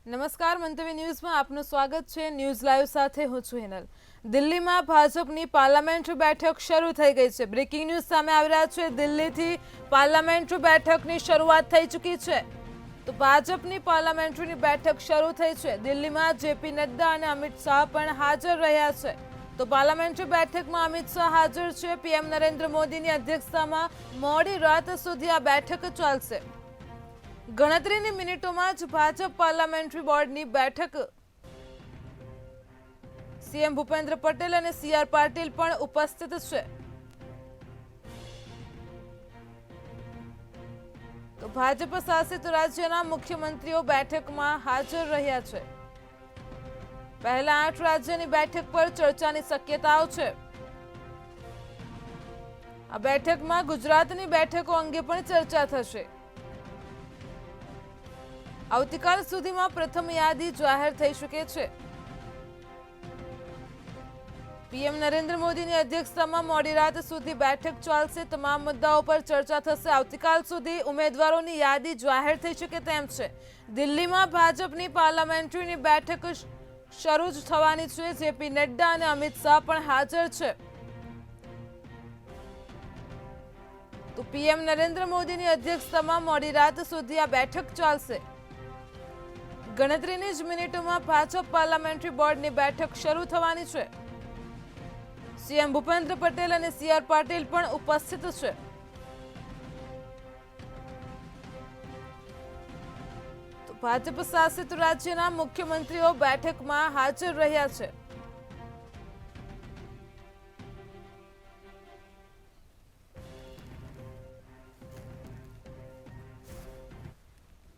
નમસ્કાર, મંતવ્ય ન્યૂઝમાં આપનું સ્વાગત છે। ન્યૂઝ લાઈવ સાથે હું છું હિનલ। દિલ્હીમાં ભાજપની પાર્લામેન્ટરી બેઠક શરૂ થઈ ગઈ છે। બ્રેકિંગ ન્યૂઝ સામે આવી રહ્યા છે। દિલ્હીથી પાર્લામેન્ટરી બેઠકની શરૂઆત થઈ ચૂકી છે। તો ભાજપની પાર્લામેન્ટરીની બેઠક શરૂ થઈ છે। દિલ્હીમાં જેપી નડ્ડા અને અમિત શાહ પણ હાજર રહ્યા છે। તો પાર્લામેન્ટરી બેઠકમાં અમિત શાહ હાજર છે। પીએમ નરેન્દ્ર મોદીની અધ્યક્ષતામાં મોડી રાત સુધી આ બેઠક ચાલશે। ગણતરીની મિનિટોમાં જ ભાજપ પાર્લામેન્ટરી બોર્ડની બેઠક સીએમ ભૂપેન્દ્ર પટેલ અને સીઆર પાટીલ પણ ઉપસ્થિત છે। તો ભાજપ શાસિત રાજ્યના મુખ્યમંત્રીઓ બેઠકમાં હાજર રહ્યા છે। પહેલા 8 રાજ્યની બેઠક પર ચર્ચાની શક્યતાઓ છે। આ બેઠકમાં ગુજરાતની બેઠકો અંગે પણ ચર્ચા થશે। આવતીકાલ સુધીમાં પ્રથમ યાદી જાહેર થઈ શકે છે। પીએમ નરેન્દ્ર મોદીની અધ્યક્ષતામાં મોડી રાત સુધી બેઠક ચાલશે। તમામ મુદ્દાઓ પર ચર્ચા થશે। આવતીકાલ સુધી ઉમેદવારોની યાદી જાહેર થઈ શકે તેમ છે। દિલ્હીમાં ભાજપની પાર્લામેન્ટરીની બેઠક શરૂ જ થવાની છે। જેપી નડ્ડા અને અમિત શાહ પણ હાજર છે। તો પીએમ નરેન્દ્ર મોદીની અધ્યક્ષતામાં મોડી રાત સુધી આ બેઠક ચાલશે। ગણતરીની જ મિનિટોમાં ભાજપ પાર્લામેન્ટરી બોર્ડની બેઠક શરૂ થવાની છે। સીએમ ભૂપેન્દ્ર પટેલ અને સીઆર પાટીલ પણ ઉપસ્થિત છે। તો ભાજપ શાસિત રાજ્યના મુખ્યમંત્રીઓ બેઠકમાં હાજર રહ્યા છે।